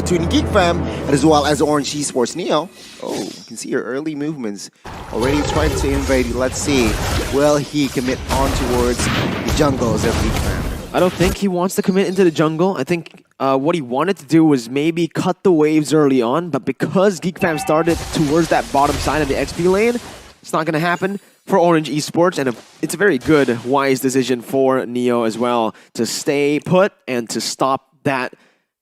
between GEEK Fam as well as Orange Esports. Neo, oh, you can see your early movements. Already trying to invade. Let's see, will he commit on towards the jungles of GEEK Fam? I don't think he wants to commit into the jungle. I think what he wanted to do was maybe cut the waves early on, but because GEEK Fam started towards that bottom side of the XP lane, it's not going to happen for Orange Esports, and it's a very good, wise decision for Neo as well to stay put and to stop that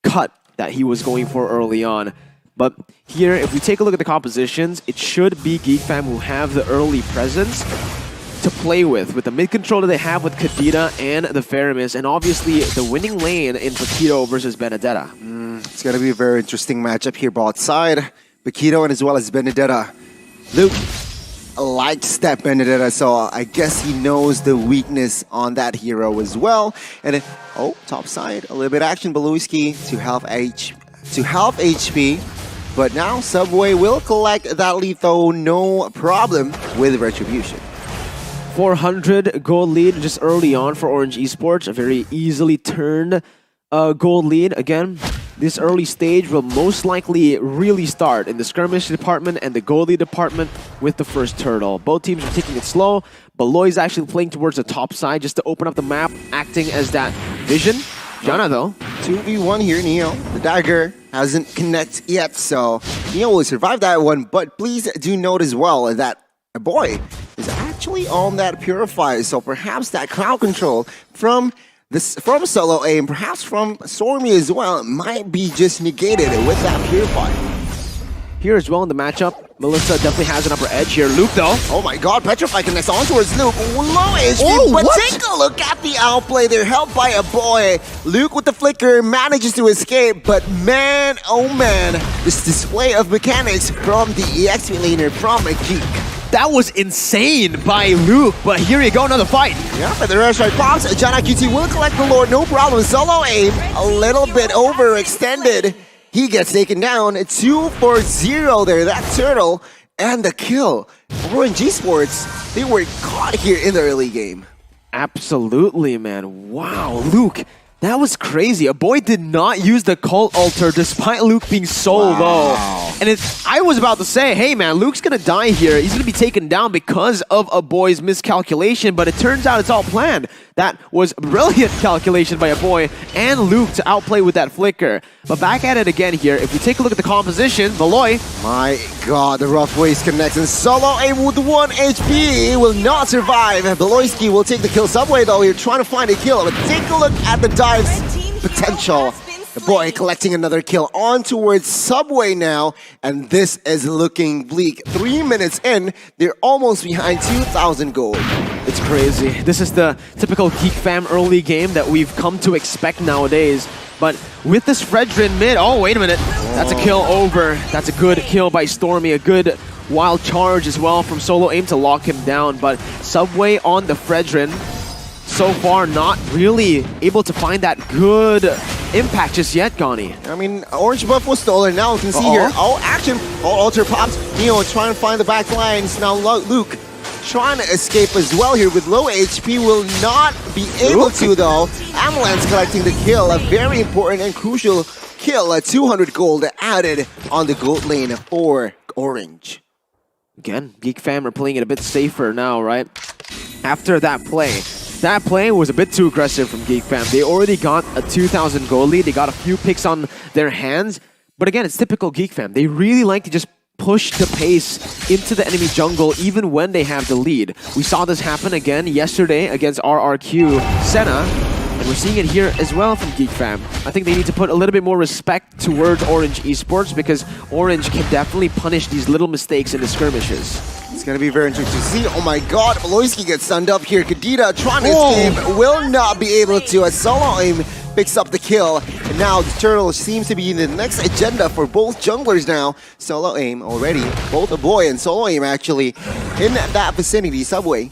cut that he was going for early on. But here, if we take a look at the compositions, it should be GEEK Fam who have the early presence to play with the mid control that they have with Kadita and the Faramis, and obviously the winning lane in Paquito versus Benedetta. It's going to be a very interesting matchup here, bot side. Paquito and as well as Benedetta. Luke likes that Benedetta, so I guess he knows the weakness on that hero as well. And then, oh, top side, a little bit action. Beluski to half HP. But now Subway will collect that lethal, no problem with Retribution. 400 gold lead just early on for Orange Esports, a very easily turned gold lead. Again, this early stage will most likely really start in the skirmish department and the gold lead department with the first turtle. Both teams are taking it slow. Beloy is actually playing towards the top side just to open up the map, acting as that vision. Jana though. 2v1 here, Neo. The dagger hasn't connected yet, so Neo will survive that one. But please do note as well that a boy is actually on that Purify, so perhaps that crowd control from Solo Aim, perhaps from Stormy as well, might be just negated with that Purify. Here as well in the matchup, Melissa definitely has an upper edge here. Luke though. Oh my god, Petrify connects on towards Luke. Low HP, but take a look at the outplay. They're helped by a boy. Luke with the flicker manages to escape, but man, oh man, this display of mechanics from the EXP laner from a GEEK. That was insane by Luke, but here you go, another fight. Yeah, but the rush right pops. Jana QT will collect the Lord, no problem. Solo Aim, a little bit overextended. He gets taken down. 2 for 0 there, that turtle, and the kill. Orange Esports, they were caught here in the early game. Absolutely, man. Wow, Luke, that was crazy. A boy did not use the cult altar despite Luke being so low. And I was about to say, hey man, Luke's gonna die here. He's gonna be taken down because of a boy's miscalculation, but it turns out it's all planned. That was brilliant calculation by a boy and Luke to outplay with that flicker. But back at it again here, if we take a look at the composition, Beloy. My god, the rough waste connects and Solo Aim with 1 HP will not survive. Beloyski will take the kill. Subway though, here trying to find a kill, but take a look at the dive's potential. The boy collecting another kill on towards Subway now, and this is looking bleak. 3 minutes in, they're almost behind 2,000 gold. It's crazy. This is the typical GEEK Fam early game that we've come to expect nowadays. But with this Fredrin mid, oh wait a minute, that's a kill over. That's a good kill by Stormy, a good wild charge as well from Solo Aim to lock him down. But Subway on the Fredrin, so far not really able to find that good impact just yet, Gani. I mean, orange buff was stolen. Now you can see here. Oh, action. Oh, altar pops. Neo trying to find the back lines. Now Luke trying to escape as well here with low HP. Will not be able to though. Avalanche collecting the kill. A very important and crucial kill. 200 gold added on the gold lane for Orange. Again, GEEK Fam are playing it a bit safer now, right? After that play. That play was a bit too aggressive from GEEK Fam. They already got a 2,000 gold lead. They got a few picks on their hands. But again, it's typical GEEK Fam. They really like to just push the pace into the enemy jungle even when they have the lead. We saw this happen again yesterday against RRQ Senna. And we're seeing it here as well from GEEK Fam. I think they need to put a little bit more respect towards Orange Esports because Orange can definitely punish these little mistakes in the skirmishes. It's going to be very interesting to see. Oh my god, Beloyski gets stunned up here. Kadita trying to escape, will not be able to. A Solo Aim picks up the kill. And now the turtle seems to be in the next agenda for both junglers now. Solo Aim already, both a boy and Solo Aim actually in that vicinity. Subway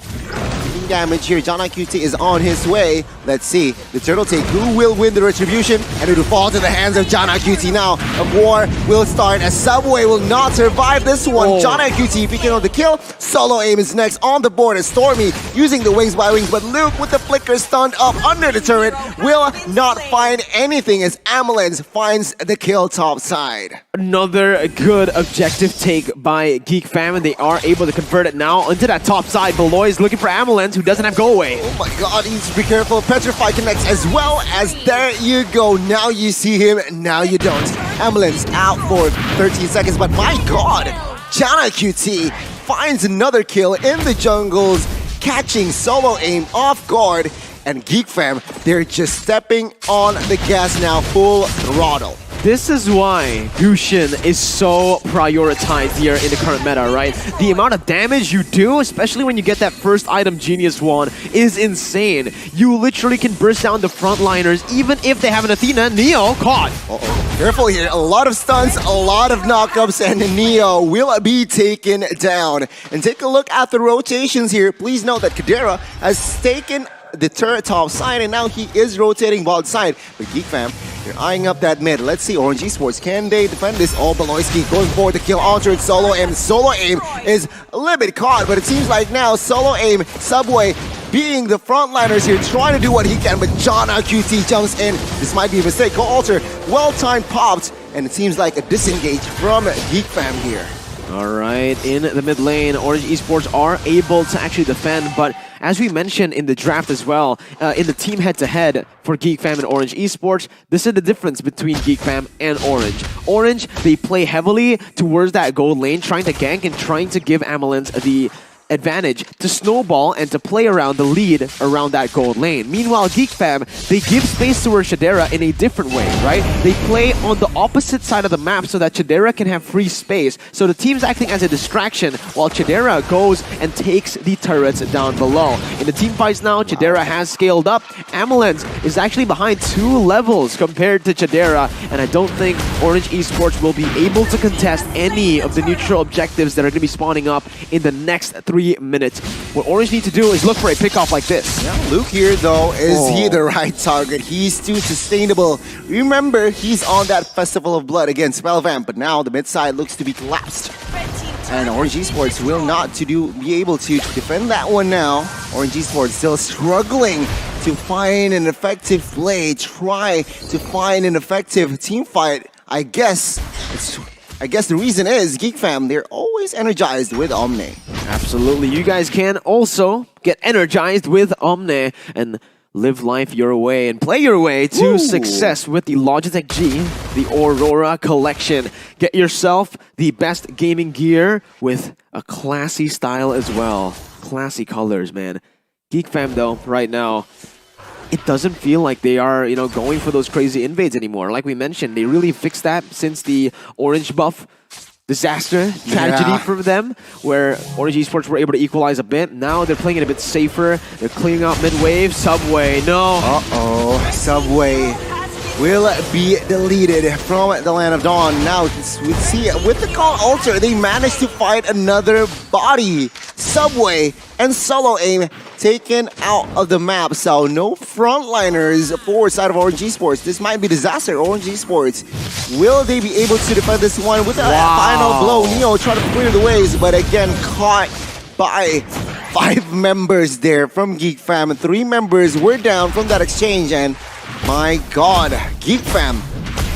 taking damage here. John QT is on his way. Let's see the turtle take. Who will win the retribution? And it will fall to the hands of John QT now. A war will start. A Subway will not survive this one. Oh. John QT picking on the kill. Solo aim is next on the board as Stormy using the wings by wings, but Luke with the flicker stunned up under the turret will not find anything as Amelens finds the kill top side. Another good objective take by GEEK Fam, and they are able to convert it now into that top side. Beloy is looking for Amelens, who doesn't have go away. Oh my god, he needs to be careful. Petrify connects as well as there you go. Now you see him, now you don't. Amelens out for 13 seconds, but my god, Jana QT finds another kill in the jungles, catching Solo aim off guard. And GEEK Fam, they're just stepping on the gas now, full throttle. This is why Gusion is so prioritized here in the current meta, right? The amount of damage you do, especially when you get that first item Genius Wand, is insane. You literally can burst down the frontliners even if they have an Athena. Neo caught. Uh-oh. Careful here, a lot of stunts, a lot of knockups, and Neo will be taken down. And take a look at the rotations here. Please note that Kadera has taken the turret top side, and now he is rotating bot side. But GEEK Fam, they're eyeing up that mid. Let's see, Orange Esports, can they defend this? Oh, Beloyski going forward to kill Altered Solo Aim. Solo Aim is a little bit caught, but it seems like now Solo Aim, Subway, being the frontliners here, trying to do what he can, but John QT jumps in. This might be a mistake. Go Alter, well-timed popped, and it seems like a disengage from GEEK Fam here. All right, in the mid lane, Orange Esports are able to actually defend, but as we mentioned in the draft as well, in the team head-to-head for GEEK Fam and Orange Esports, this is the difference between GEEK Fam and Orange. Orange, they play heavily towards that gold lane, trying to gank and trying to give Amelens the advantage to snowball and to play around the lead around that gold lane. Meanwhile, GEEK Fam, they give space towards Shadera in a different way, right? They play on the opposite side of the map so that Shadera can have free space. So the team's acting as a distraction while Shadera goes and takes the turrets down below. In the team fights now, Shadera has scaled up. Amelens is actually behind 2 levels compared to Shadera, and I don't think Orange Esports will be able to contest any of the neutral objectives that are going to be spawning up in the next 3 minutes. What Orange need to do is look for a pickoff like this. Yeah, Luke here though, is he the right target? He's too sustainable. Remember, he's on that Festival of Blood against Spellvamp, but now the mid side looks to be collapsed. And Orange Esports will not be able to defend that one now. Orange Esports still struggling to find an effective play, try to find an effective team fight. I guess the reason is GEEK Fam, they're always energized with Omne. Absolutely. You guys can also get energized with Omne and live life your way and play your way to success with the Logitech G, the Aurora Collection. Get yourself the best gaming gear with a classy style as well. Classy colors, man. GEEK Fam, though, right now, it doesn't feel like they are, going for those crazy invades anymore. Like we mentioned, they really fixed that since the orange buff disaster, tragedy for them, where Orange Esports were able to equalize a bit. Now they're playing it a bit safer. They're cleaning out mid-wave. Subway, no. Uh-oh, Subway will be deleted from the Land of Dawn. Now we see with the call Alter, they managed to fight another body. Subway and Solo Aim taken out of the map. So no frontliners forward side of Orange Esports. This might be disaster. Orange Esports, will they be able to defend this one with a final blow? Neo trying to clear the waves, but again caught by 5 members there from GEEK Fam. 3 members were down from that exchange, and my god, GEEK Fam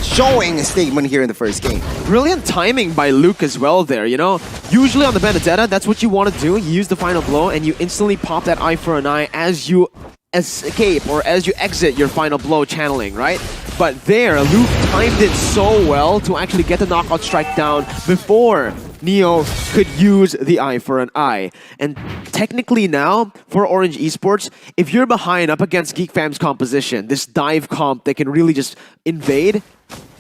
showing a statement here in the first game. Brilliant timing by Luke as well there, Usually on the Benedetta, that's what you want to do. You use the final blow and you instantly pop that eye for an eye as you escape or as you exit your final blow channeling, right? But there, Luke timed it so well to actually get the knockout strike down before Neo could use the eye for an eye. And technically now, for Orange Esports, if you're behind up against GEEK Fam's composition, this dive comp that can really just invade,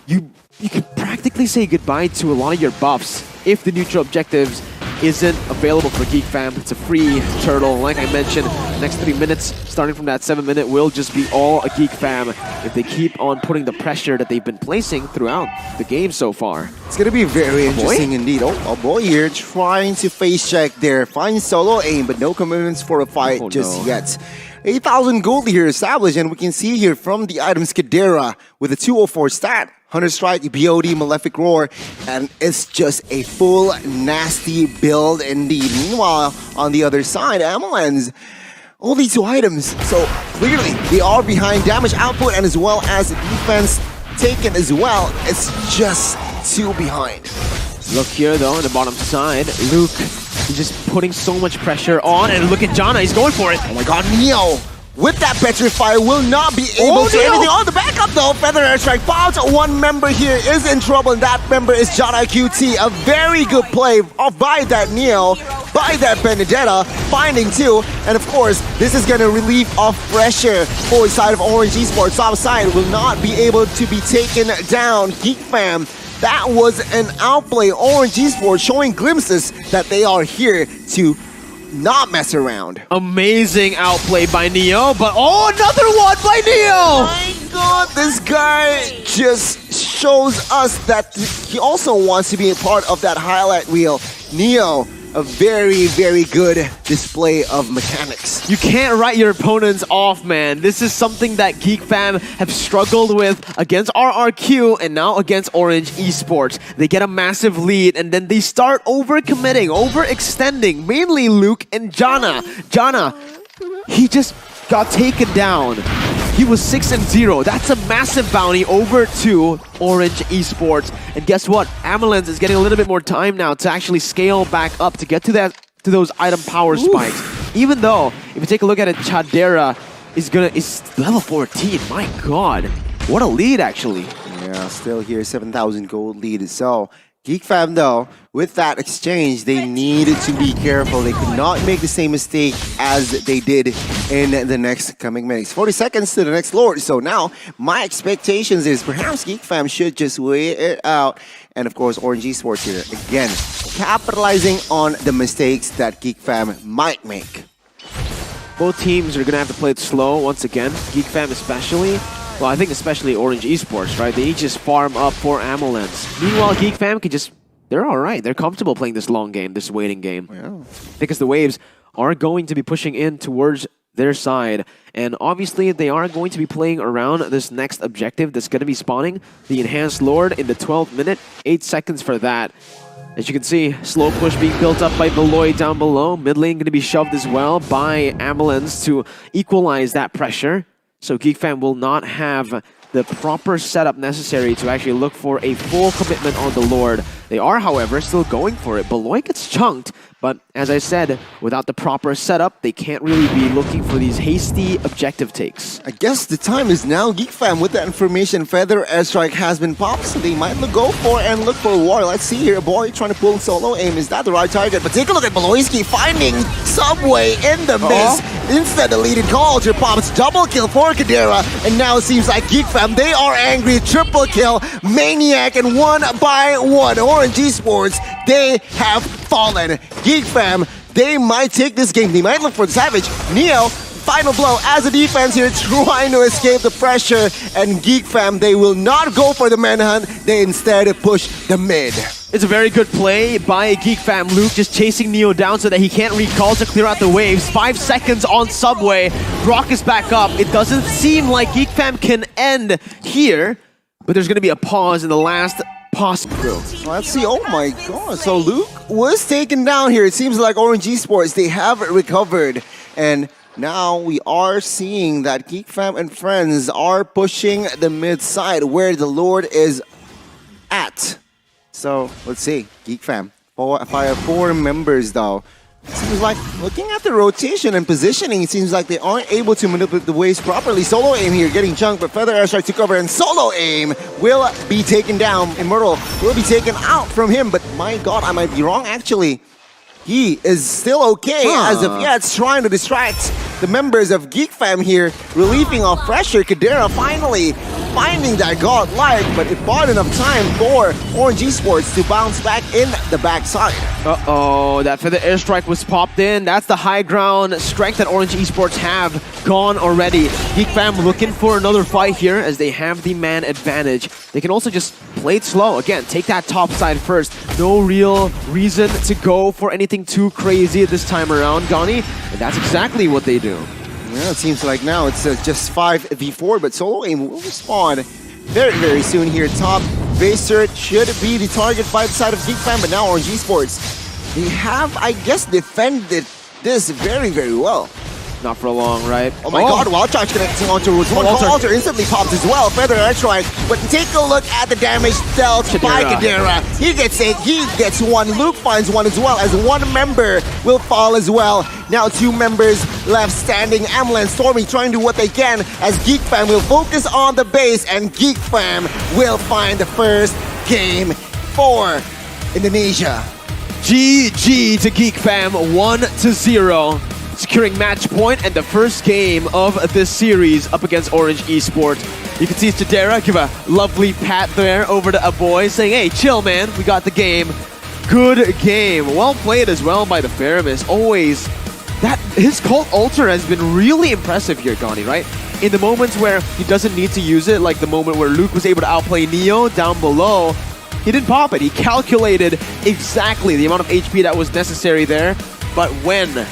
you can practically say goodbye to a lot of your buffs if the neutral objectives isn't available for GEEK fam. It's a free turtle. Like I mentioned, next 3 minutes, starting from that 7-minute, will just be all a GEEK fam if they keep on putting the pressure that they've been placing throughout the game so far. It's going to be very interesting indeed. Oh, boy here trying to face check there. Finds solo aim, but no commitments for a fight just yet. 8,000 gold here established, and we can see here from the items Kadera with a 204 stat, Hunter Strike, BOD, Malefic Roar, and it's just a full nasty build indeed. Meanwhile, on the other side, Amelens, only 2 items, so clearly they are behind damage output and as well as defense taken as well. It's just 2 behind. Look here though, on the bottom side, Luke, he's just putting so much pressure on, and look at Jana, he's going for it. Oh my god, Neo with that Petrify will not be able to do anything on the backup though. Feather Airstrike pops. One member here is in trouble, and that member is Jana QT. A very good play by that Neo, by that Benedetta, finding 2. And of course, this is going to relieve off pressure for the side of Orange Esports. Top side will not be able to be taken down. GEEK fam, that was an outplay. Orange Esports showing glimpses that they are here to not mess around. Amazing outplay by Neo, but oh, another one by Neo! My god, this guy just shows us that he also wants to be a part of that highlight reel. Neo, a very, very good display of mechanics. You can't write your opponents off, man. This is something that GEEK fam have struggled with against RRQ and now against Orange Esports. They get a massive lead and then they start overcommitting, overextending, mainly Luke and Jana. Jana, he just got taken down. He was 6-0. That's a massive bounty over to Orange Esports. And guess what? Amelens is getting a little bit more time now to actually scale back up to get to those item power spikes. Even though, if you take a look at it, Chadera is level 14. My god, what a lead actually. Yeah, still here, 7,000 gold lead. So GEEK fam though, with that exchange, they needed to be careful. They could not make the same mistake as they did in the next coming minutes. 40 seconds to the next Lord. So now, my expectations is perhaps GEEK fam should just wait it out. And of course, Orange Esports here, again, capitalizing on the mistakes that GEEK fam might make. Both teams are going to have to play it slow once again. GEEK fam especially. Well, I think especially Orange Esports, right? They each just farm up for Amelens. Meanwhile, GEEK fam can just... They're alright. They're comfortable playing this long game, this waiting game. Yeah. Because the waves are going to be pushing in towards their side. And obviously, they are going to be playing around this next objective that's going to be spawning. The Enhanced Lord in the 12th minute. 8 seconds for that. As you can see, slow push being built up by Beloy down below. Mid lane going to be shoved as well by Amelens to equalize that pressure. So GEEK fam will not have the proper setup necessary to actually look for a full commitment on the Lord. They are, however, still going for it. Beloy gets chunked, but as I said, without the proper setup, they can't really be looking for these hasty objective takes. I guess the time is now. GEEK fam, with that information, Feather Airstrike has been popped, so they might go for and look for a war. Let's see here, Boy trying to pull solo aim. Is that the right target? But take a look at Beloyski finding Subway in the miss. Instead, the leading culture pops double kill for Kadera, and now it seems like GEEK fam, they are angry. Triple kill, Maniac, and 1 by 1. Orange Esports, they have fallen. GEEK fam, they might take this game. They might look for the Savage. Neo, final blow as a defense here, trying to escape the pressure. And GEEK fam, they will not go for the manhunt. They instead push the mid. It's a very good play by GEEK fam. Luke just chasing Neo down so that he can't recall to clear out the waves. 5 seconds on Subway. Brock is back up. It doesn't seem like GEEK fam can end here, but there's going to be a pause in the last possible. Let's see. Oh my god. So Luke was taken down here. It seems like Orange Esports, they have recovered. And now we are seeing that GEEK fam and friends are pushing the mid side where the Lord is at. So let's see. GEEK fam, 4 members though. Seems like, looking at the rotation and positioning, it seems like they aren't able to manipulate the waves properly. Solo aim here getting chunked, but Feather Airstrike took over, and solo aim will be taken down. Immortal will be taken out from him, but my god, I might be wrong actually. He is still okay as of yet, trying to distract the members of GEEK fam here, relieving off pressure. Kadera finally finding that godlike, but it bought enough time for Orange Esports to bounce back in the backside. Uh-oh, that feather airstrike was popped in. That's the high ground strength that Orange Esports have gone already. GEEK fam looking for another fight here as they have the man advantage. They can also just play it slow. Again, take that top side first. No real reason to go for anything too crazy this time around, Gani. And that's exactly what they do. Yeah, it seems like now it's just 5v4, but Solo Aim will spawn very, very soon here. Top base turret should be the target by the side of GEEK fam, but now Orange Esports, they have, I guess, defended this very, very well. Not for long, right? Oh my god, Wild Charge connecting onto Root. Alter instantly popped as well. Feather Airstrike. But take a look at the damage dealt by Kadira. He gets it. He gets one. Luke finds one as well, as one member will fall as well. Now 2 members left standing. Amla and Stormy trying to do what they can as GEEK fam will focus on the base, and GEEK fam will find the first game for Indonesia. GG to GEEK fam, 1-0. Securing match point and the first game of this series up against Orange Esports. You can see Chidera give a lovely pat there over to a boy saying, hey, chill, man, we got the game. Good game. Well played as well by the Faramis. Always, his Cult Alter has been really impressive here, Gani, right? In the moments where he doesn't need to use it, like the moment where Luke was able to outplay Neo down below, he didn't pop it. He calculated exactly the amount of HP that was necessary there. But when